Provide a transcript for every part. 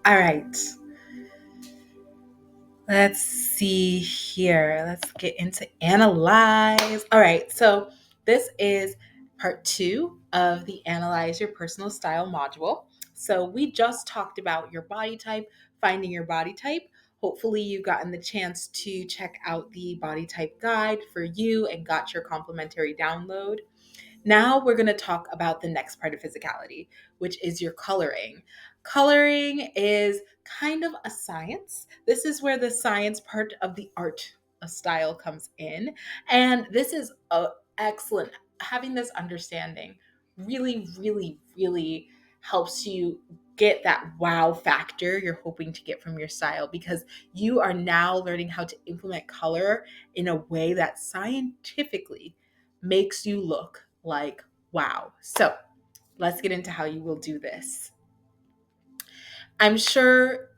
All right. Let's see here. Let's get into analyze. All right. So this is part two of the Analyze Your Personal Style module. So we just talked about your body type, finding your body type. Hopefully, you've gotten the chance to check out the body type guide for you and got your complimentary download. Now we're going to talk about the next part of physicality, which is your coloring. Coloring is kind of a science. This is where the science part of the art of style comes in. And this is excellent. Having this understanding really, really, really helps you get that wow factor you're hoping to get from your style because you are now learning how to implement color in a way that scientifically makes you look like wow. So let's get into how you will do this. I'm sure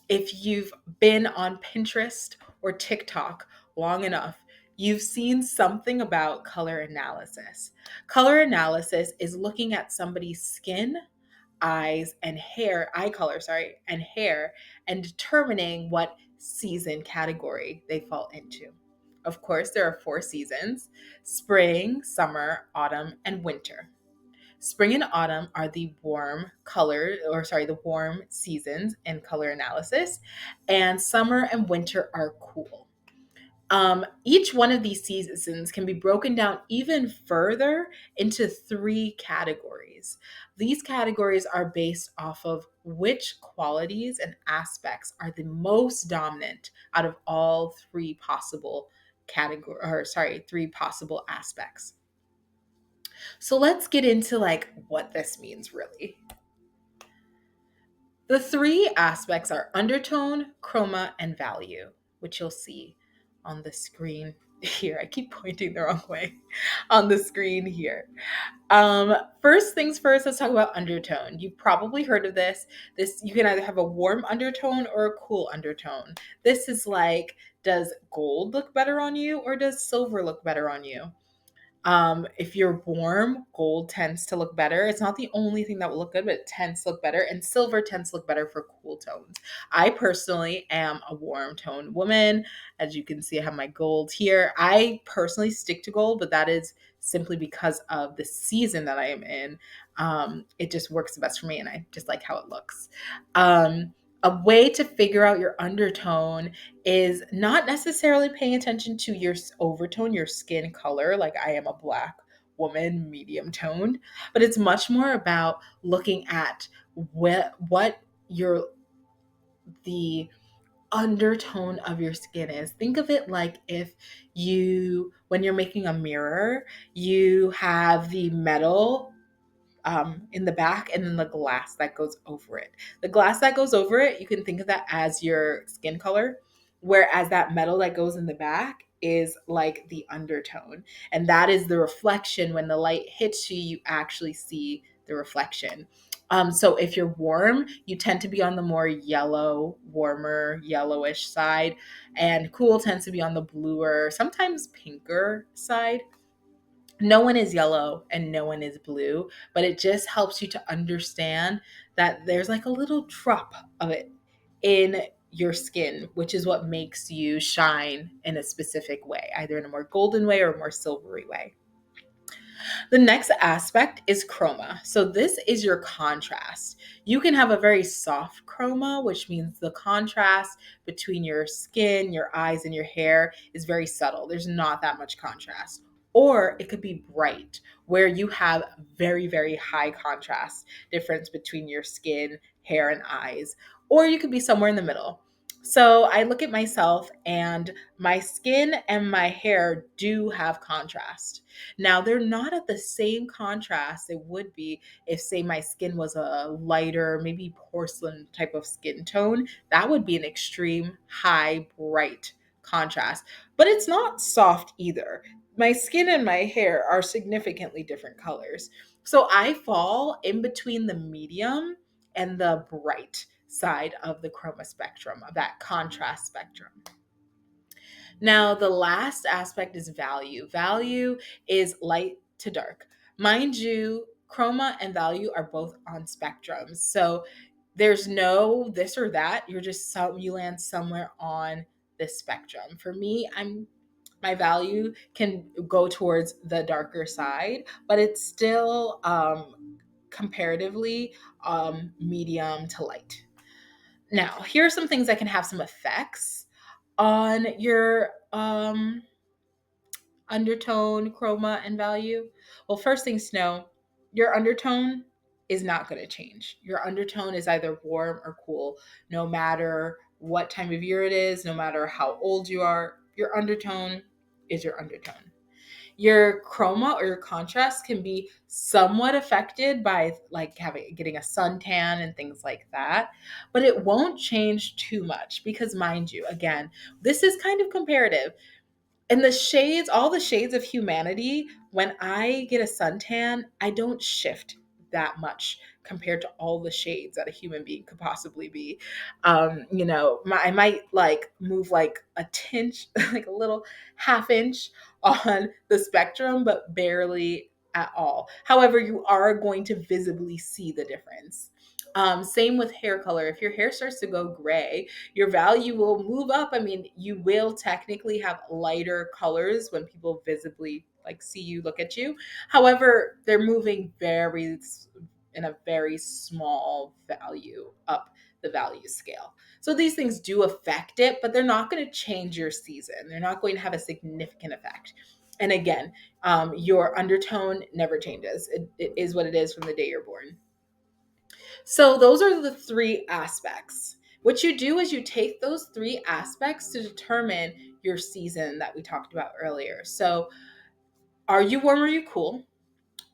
if you've been on Pinterest or TikTok long enough, you've seen something about color analysis. Color analysis is looking at somebody's skin, eyes, and hair, eye color, sorry, and hair, and determining what season category they fall into. Of course, there are four seasons: spring, summer, autumn, and winter. Spring and autumn are the the warm seasons in color analysis, and summer and winter are cool. Each one of these seasons can be broken down even further into three categories. These categories are based off of which qualities and aspects are the most dominant out of all three possible aspects. So let's get into like what this means really. The three aspects are undertone, chroma, and value, which you'll see on the screen here. I keep pointing the wrong way on the screen here. First things first, let's talk about undertone. You've probably heard of this. This you can either have a warm undertone or a cool undertone. This is like, does gold look better on you or does silver look better on you? If you're warm, gold tends to look better. It's not the only thing that will look good, but it tends to look better. And silver tends to look better for cool tones. I personally am a warm tone woman. As you can see, I have my gold here. I personally stick to gold, but that is simply because of the season that I am in. It just works the best for me, and I just like how it looks. A way to figure out your undertone is not necessarily paying attention to your overtone, your skin color, like I am a black woman, medium toned, but it's much more about looking at what your the undertone of your skin is. Think of it like if when you're making a mirror, you have the metal in the back and then the glass that goes over it. The glass that goes over it, you can think of that as your skin color, whereas that metal that goes in the back is like the undertone. And that is the reflection. When the light hits you, you actually see the reflection. So if you're warm, you tend to be on the more yellow, warmer, yellowish side, and cool tends to be on the bluer, sometimes pinker side. No one is yellow and no one is blue, but it just helps you to understand that there's like a little drop of it in your skin, which is what makes you shine in a specific way, either in a more golden way or a more silvery way. The next aspect is chroma. So this is your contrast. You can have a very soft chroma, which means the contrast between your skin, your eyes, and your hair is very subtle. There's not that much contrast. Or it could be bright, where you have very, very high contrast difference between your skin, hair, and eyes. Or you could be somewhere in the middle. So I look at myself, and my skin and my hair do have contrast. Now, they're not at the same contrast it would be if, say, my skin was a lighter, maybe porcelain type of skin tone. That would be an extreme, high, bright contrast. But it's not soft either. My skin and my hair are significantly different colors. So I fall in between the medium and the bright side of the chroma spectrum, of that contrast spectrum. Now, the last aspect is value. Value is light to dark. Mind you, chroma and value are both on spectrums. So There's no this or that. You're just you land somewhere on this spectrum. For me, my value can go towards the darker side, but it's still comparatively medium to light. Now, here are some things that can have some effects on your undertone, chroma, and value. Well, first things to know, your undertone is not going to change. Your undertone is either warm or cool, no matter what time of year it is, no matter how old you are. Your undertone is your undertone. Your chroma or your contrast can be somewhat affected by like getting a suntan and things like that, but it won't change too much because, mind you, again, this is kind of comparative. And the shades, all the shades of humanity, when I get a suntan, I don't shift that much compared to all the shades that a human being could possibly be. I might like move like a tinge, like a little half inch on the spectrum, but barely at all. However, you are going to visibly see the difference. Same with hair color. If your hair starts to go gray, your value will move up. I mean, you will technically have lighter colors when people visibly like see you, look at you. However, they're moving in a very small value up the value scale. So these things do affect it, but they're not going to change your season. They're not going to have a significant effect. And again, your undertone never changes. It is what it is from the day you're born. So those are the three aspects. What you do is you take those three aspects to determine your season that we talked about earlier. So are you warm or are you cool?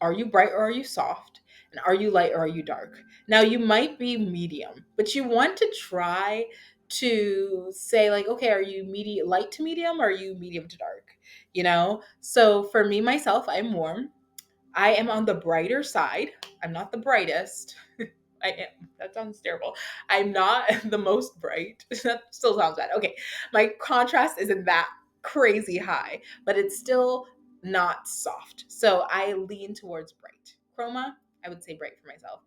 Are you bright or are you soft? And are you light or are you dark? Now you might be medium, but you want to try to say like, okay, are you medium light to medium or are you medium to dark? So for me myself, I'm warm. I am on the brighter side. I'm not the brightest. I am. That sounds terrible. I'm not the most bright. That still sounds bad. Okay. My contrast isn't that crazy high, but it's still not soft. So I lean towards bright. Chroma, I would say bright for myself.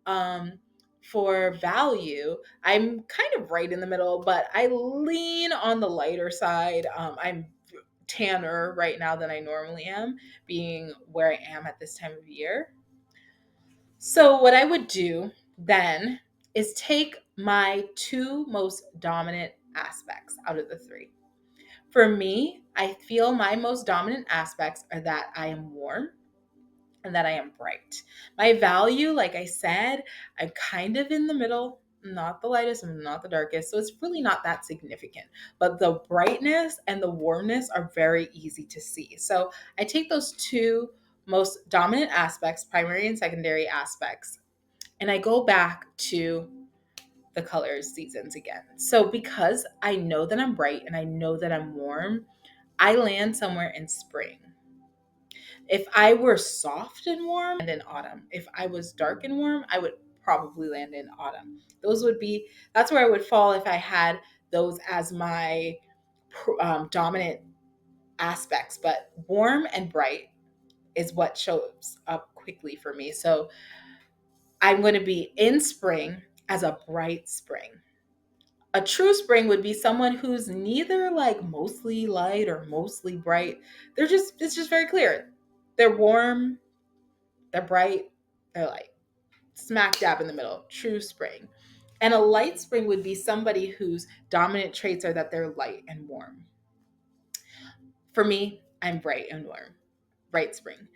Um, for value, I'm kind of right in the middle, but I lean on the lighter side. I'm tanner right now than I normally am, being where I am at this time of year. So, what I would do then is take my two most dominant aspects out of the three. For me, I feel my most dominant aspects are that I am warm and that I am bright. My value, like I said, I'm kind of in the middle. I'm not the lightest, I'm not the darkest. So it's really not that significant. But the brightness and the warmness are very easy to see. So I take those two most dominant aspects, primary and secondary aspects, and I go back to the colors seasons again. So because I know that I'm bright and I know that I'm warm, I land somewhere in spring. If I were soft and warm, and in autumn. If I was dark and warm, I would probably land in autumn. That's where I would fall if I had those as my dominant aspects. But warm and bright is what shows up quickly for me. So I'm going to be in spring as a bright spring. A true spring would be someone who's neither like mostly light or mostly bright. It's just very clear. They're warm, they're bright, they're light. Smack dab in the middle, true spring. And a light spring would be somebody whose dominant traits are that they're light and warm. For me, I'm bright and warm, bright spring.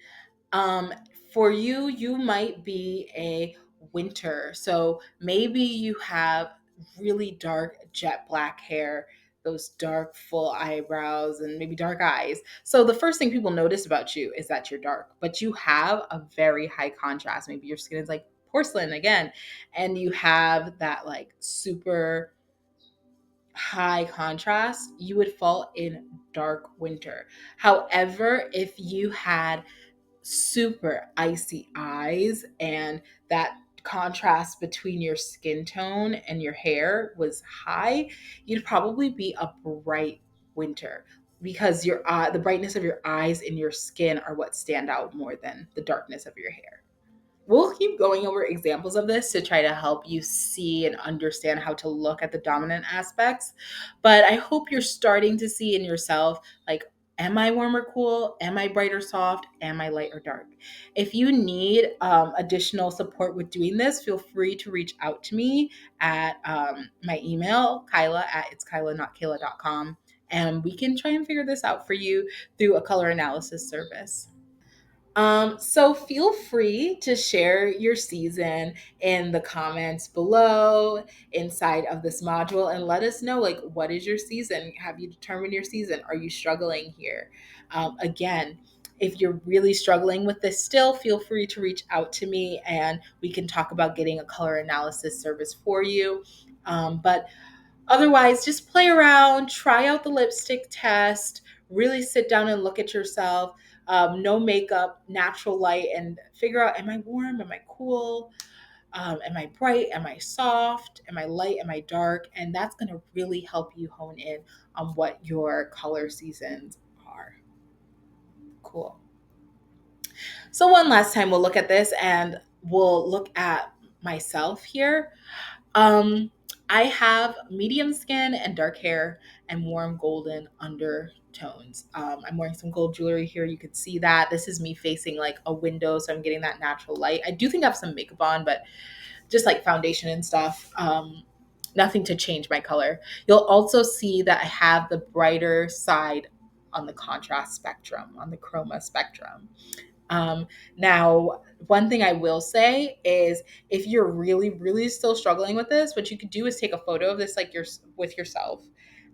Um, for you, you might be a winter. So maybe you have really dark jet black hair, those dark full eyebrows, and maybe dark eyes. So the first thing people notice about you is that you're dark, but you have a very high contrast. Maybe your skin is like porcelain again, and you have that like super high contrast. You would fall in dark winter. However, if you had super icy eyes and that contrast between your skin tone and your hair was high, you'd probably be a bright winter because the brightness of your eyes and your skin are what stand out more than the darkness of your hair. We'll keep going over examples of this to try to help you see and understand how to look at the dominant aspects. But I hope you're starting to see in yourself, like, am I warm or cool? Am I bright or soft? Am I light or dark? If you need additional support with doing this, feel free to reach out to me at my email, Kyla at it's Kyla, not Kayla.com. And we can try and figure this out for you through a color analysis service. So feel free to share your season in the comments below inside of this module and let us know, like, what is your season? Have you determined your season? Are you struggling here? Again, if you're really struggling with this still, feel free to reach out to me and we can talk about getting a color analysis service for you. But otherwise, just play around, try out the lipstick test, really sit down and look at yourself. No makeup, natural light, and figure out, am I warm? Am I cool? Am I bright? Am I soft? Am I light? Am I dark? And that's going to really help you hone in on what your color seasons are. Cool. So, one last time, we'll look at this and we'll look at myself here. Um, I have medium skin and dark hair and warm golden undertones. I'm wearing some gold jewelry here. You can see that. This is me facing like a window, so I'm getting that natural light. I do think I have some makeup on, but just like foundation and stuff. Nothing to change my color. You'll also see that I have the brighter side on the contrast spectrum, on the chroma spectrum. Um, Now, one thing I will say is if you're really, really still struggling with this, what you could do is take a photo of this, like you're with yourself,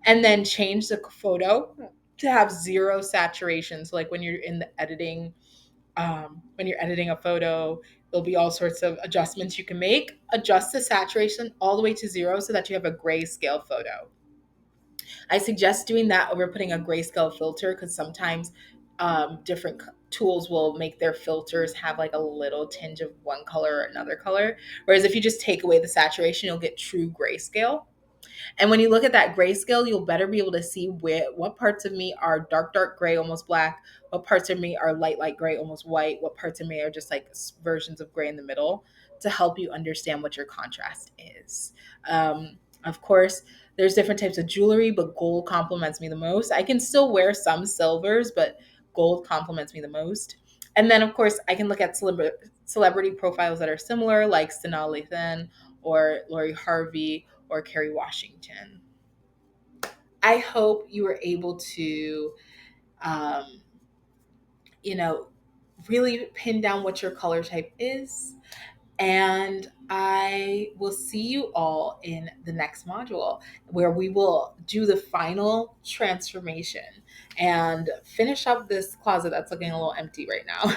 and then change the photo to have zero saturation. So, like when you're in the editing, when you're editing a photo, there'll be all sorts of adjustments you can make. Adjust the saturation all the way to zero so that you have a grayscale photo. I suggest doing that over putting a grayscale filter because sometimes different tools will make their filters have like a little tinge of one color or another color. Whereas if you just take away the saturation, you'll get true grayscale. And when you look at that grayscale, you'll better be able to see what parts of me are dark, dark gray, almost black, what parts of me are light, light gray, almost white, what parts of me are just like versions of gray in the middle to help you understand what your contrast is. Of course, there's different types of jewelry, but gold complements me the most. I can still wear some silvers, but gold complements me the most. And then, of course, I can look at celebrity profiles that are similar, like Sanaa Lathan or Lori Harvey or Kerry Washington. I hope you were able to, um, you know, really pin down what your color type is. And I will see you all in the next module where we will do the final transformation and finish up this closet that's looking a little empty right now.